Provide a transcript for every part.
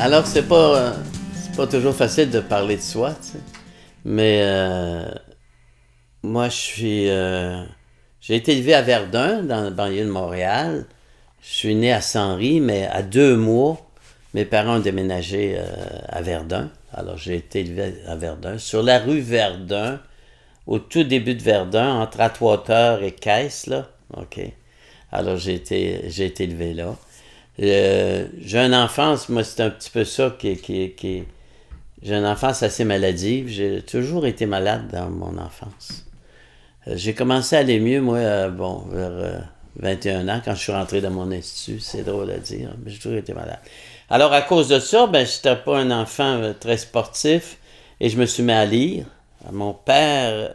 Alors, c'est pas toujours facile de parler de soi, tu sais. Mais moi, j'ai été élevé à Verdun, dans la banlieue de Montréal. Je suis né à Saint-Henri, mais à 2 mois, mes parents ont déménagé à Verdun. Alors, j'ai été élevé à Verdun. Sur la rue Verdun, au tout début de Verdun, entre Atwater et Caisse, là. OK. Alors, j'ai été élevé là. J'ai une enfance, moi, c'est un petit peu ça j'ai une enfance assez maladive. J'ai toujours été malade dans mon enfance. J'ai commencé à aller mieux, moi, vers 21 ans, quand je suis rentré dans mon institut. C'est drôle à dire, mais j'ai toujours été malade. Alors, à cause de ça, je n'étais pas un enfant très sportif et je me suis mis à lire. Mon père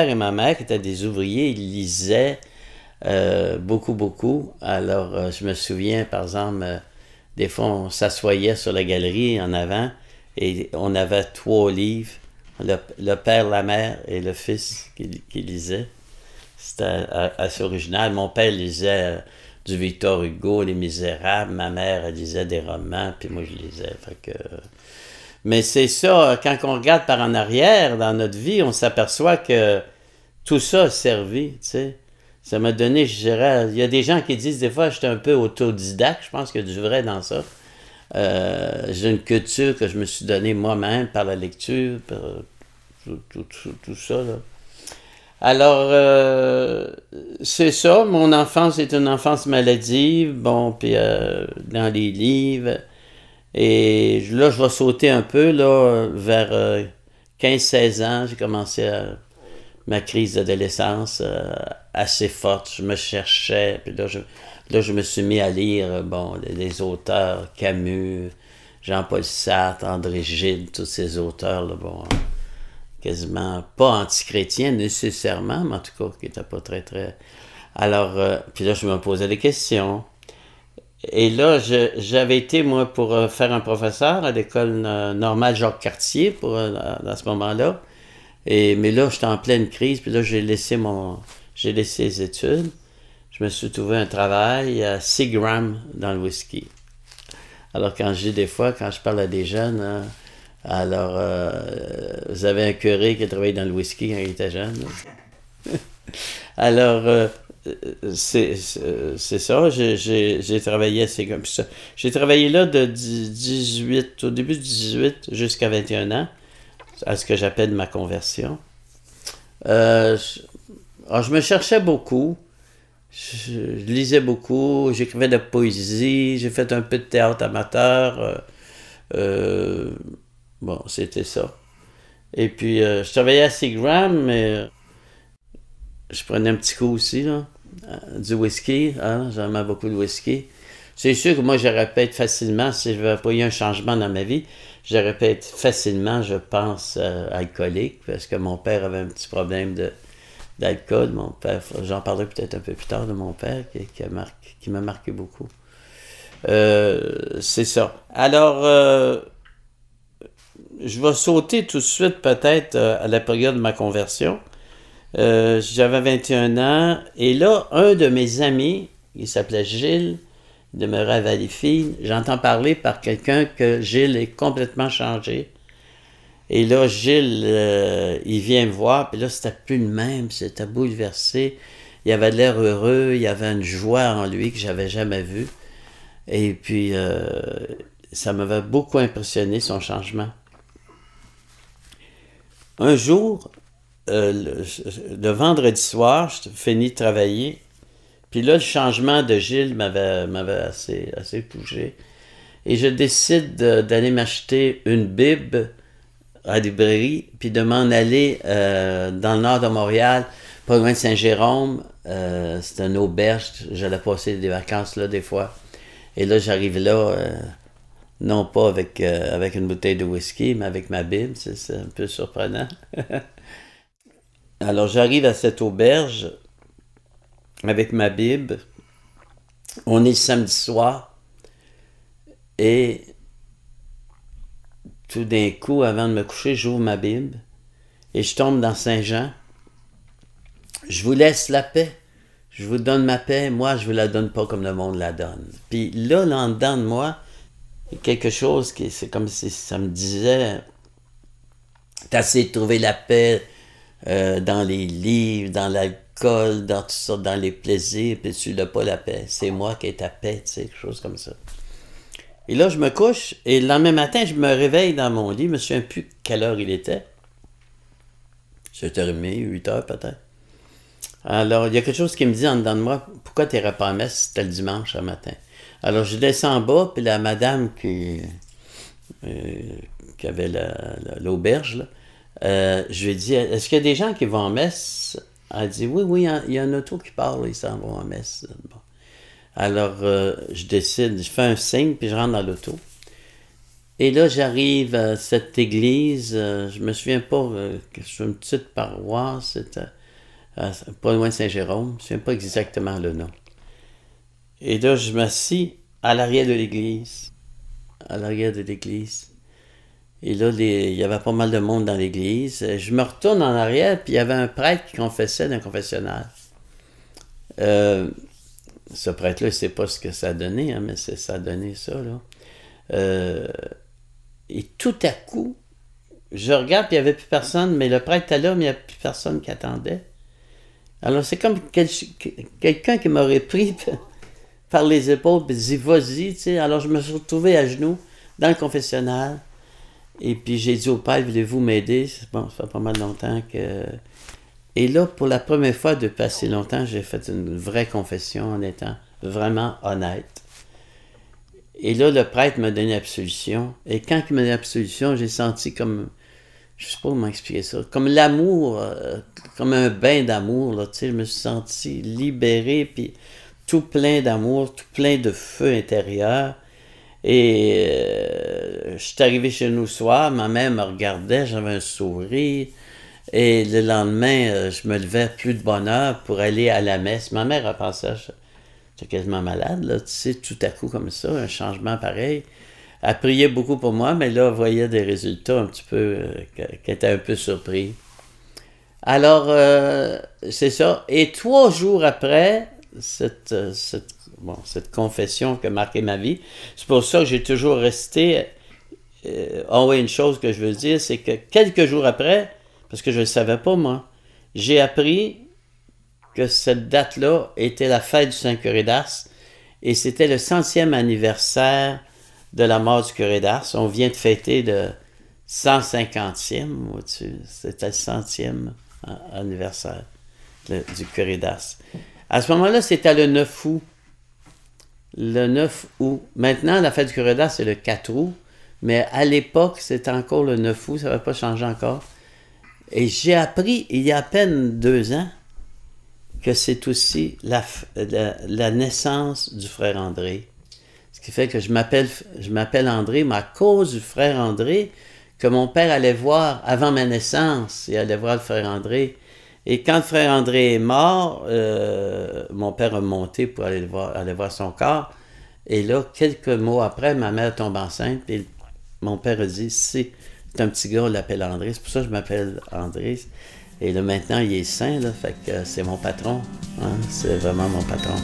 et ma mère, qui étaient des ouvriers, ils lisaient beaucoup, beaucoup. Alors, je me souviens, par exemple, des fois, on s'assoyait sur la galerie en avant et on avait 3 livres, le père, la mère et le fils qui lisaient. C'était assez original. Mon père lisait du Victor Hugo, Les Misérables. Ma mère, elle lisait des romans, puis moi, je lisais. Mais c'est ça, quand on regarde par en arrière dans notre vie, on s'aperçoit que tout ça a servi, tu sais. Ça m'a donné, je dirais, il y a des gens qui disent des fois que j'étais un peu autodidacte, je pense qu'il y a du vrai dans ça. J'ai une culture que je me suis donnée moi-même par la lecture, par tout ça, là. Alors, c'est ça, mon enfance est une enfance maladive, bon, puis dans les livres, et là, je vais sauter un peu, là, vers 15-16 ans, j'ai commencé ma crise d'adolescence assez forte, je me cherchais, puis là, je me suis mis à lire, les auteurs, Camus, Jean-Paul Sartre, André Gide, tous ces auteurs-là, quasiment pas anti-chrétiens nécessairement, mais en tout cas, qui n'étaient pas très, très... Alors, puis là, je me posais des questions. Et là, j'avais été, moi, pour faire un professeur à l'école normale Jacques-Cartier, dans ce moment-là. Mais là, j'étais en pleine crise, puis là, j'ai laissé les études. Je me suis trouvé un travail à Seagram dans le whisky. Alors, quand je parle à des jeunes, alors, vous avez un curé qui a travaillé dans le whisky quand il était jeune. Alors, c'est ça, j'ai travaillé assez comme ça. J'ai travaillé là au début de 18 jusqu'à 21 ans, à ce que j'appelle ma conversion. Je me cherchais beaucoup. Je lisais beaucoup, j'écrivais de la poésie, j'ai fait un peu de théâtre amateur. C'était ça. Et puis, je travaillais à Seagram, mais je prenais un petit coup aussi, là, du whisky. Hein, j'aimais beaucoup le whisky. C'est sûr que moi, j'aurais pu être facilement, si je n'avais pas eu un changement dans ma vie, j'aurais pu être facilement, je pense, alcoolique, parce que mon père avait un petit problème d'alcool. Mon père, j'en parlerai peut-être un peu plus tard de mon père, qui m'a marqué beaucoup. C'est ça. Alors, je vais sauter tout de suite peut-être à la période de ma conversion. J'avais 21 ans et là, un de mes amis, il s'appelait Gilles, il demeurait à Valleyfield. J'entends parler par quelqu'un que Gilles est complètement changé. Et là, Gilles, il vient me voir, puis là, c'était plus le même, c'était bouleversé. Il avait l'air heureux, il y avait une joie en lui que j'avais jamais vue. Et puis, ça m'avait beaucoup impressionné, son changement. Un jour, le vendredi soir, je finis de travailler, puis là, le changement de Gilles m'avait assez touché. Et je décide d'aller m'acheter une Bible à la librairie, puis de m'en aller dans le nord de Montréal, pas loin de Saint-Jérôme. C'est une auberge, j'allais passer des vacances là des fois. Et là, j'arrive là, non pas avec une bouteille de whisky, mais avec ma Bible, c'est un peu surprenant. Alors, j'arrive à cette auberge avec ma Bible. On est le samedi soir. Et tout d'un coup, avant de me coucher, j'ouvre ma Bible et je tombe dans Saint-Jean. Je vous laisse la paix. Je vous donne ma paix. Moi, je ne vous la donne pas comme le monde la donne. Puis là, en dedans de moi, Il y a quelque chose qui, c'est comme si ça me disait, t'as essayé de trouver la paix dans les livres, dans l'alcool, dans tout ça, dans les plaisirs, puis tu n'as pas la paix. C'est moi qui ai ta paix, tu sais, quelque chose comme ça. Et là, je me couche, et le lendemain matin, je me réveille dans mon lit, je me souviens plus quelle heure il était. 7h30, 8h peut-être. Alors, il y a quelque chose qui me dit en dedans de moi, pourquoi tu n'irais pas à messe, c'était le dimanche un matin. Alors, je descends en bas, puis la madame qui avait l'auberge, là, je lui ai dit, est-ce qu'il y a des gens qui vont en messe? Elle dit, oui, il y a un auto qui part, là, ils s'en vont en messe. Bon. Alors, je décide, je fais un signe, puis je rentre dans l'auto. Et là, j'arrive à cette église, je me souviens pas, que c'est une petite paroisse, c'était pas loin de Saint-Jérôme, je me souviens pas exactement le nom. Et là, je m'assis à l'arrière de l'église. À l'arrière de l'église. Et là, il y avait pas mal de monde dans l'église. Je me retourne en arrière, puis il y avait un prêtre qui confessait dans le confessionnal. Ce prêtre-là, il ne sait pas ce que ça a donné, hein, mais ça a donné ça, là. Et tout à coup, je regarde, puis il n'y avait plus personne, mais le prêtre était là, mais il n'y avait plus personne qui attendait. Alors, c'est comme quelqu'un qui m'aurait pris par les épaules, puis dit, vas-y, tu sais. Alors, je me suis retrouvé à genoux dans le confessionnal. Et puis, j'ai dit au père, voulez-vous m'aider? Bon, ça fait pas mal longtemps que... Et là, pour la première fois depuis assez longtemps, j'ai fait une vraie confession en étant vraiment honnête. Et là, le prêtre m'a donné l'absolution. Et quand il m'a donné l'absolution, j'ai senti comme... Je sais pas comment expliquer ça. Comme l'amour, comme un bain d'amour, là, tu sais. Je me suis senti libéré, puis tout plein d'amour, tout plein de feu intérieur. Et je suis arrivé chez nous le soir, ma mère me regardait, j'avais un sourire. Et le lendemain, je me levais plus de bonne heure pour aller à la messe. Ma mère a pensé, j'étais quasiment malade, là, tu sais, tout à coup comme ça, un changement pareil. Elle priait beaucoup pour moi, mais là, elle voyait des résultats un petit peu, qu'elle était un peu surpris. Alors, c'est ça. Et 3 jours après, cette confession qui a marqué ma vie, c'est pour ça que j'ai toujours resté... oui, une chose que je veux dire, c'est que quelques jours après, parce que je ne le savais pas, moi, j'ai appris que cette date-là était la fête du Saint-Curé d'Ars, et c'était le 100e anniversaire de la mort du curé d'Ars. On vient de fêter le 150e, c'était le 100e anniversaire du curé d'Ars. À ce moment-là, c'était le 9 août. Le 9 août. Maintenant, la fête du curé d'Ars, c'est le 4 août, mais à l'époque, c'était encore le 9 août, ça n'avait pas changé encore. Et j'ai appris, il y a à peine 2 ans, que c'est aussi la naissance du frère André. Ce qui fait que je m'appelle André, mais à cause du frère André, que mon père allait voir avant ma naissance, il allait voir le frère André. Et quand le frère André est mort, mon père a monté pour aller voir son corps. Et là, quelques mois après, ma mère tombe enceinte, et mon père a dit, c'est un petit gars, on l'appelle André, c'est pour ça que je m'appelle André. Et là, maintenant, il est saint, là, fait que c'est mon patron. Hein, c'est vraiment mon patron.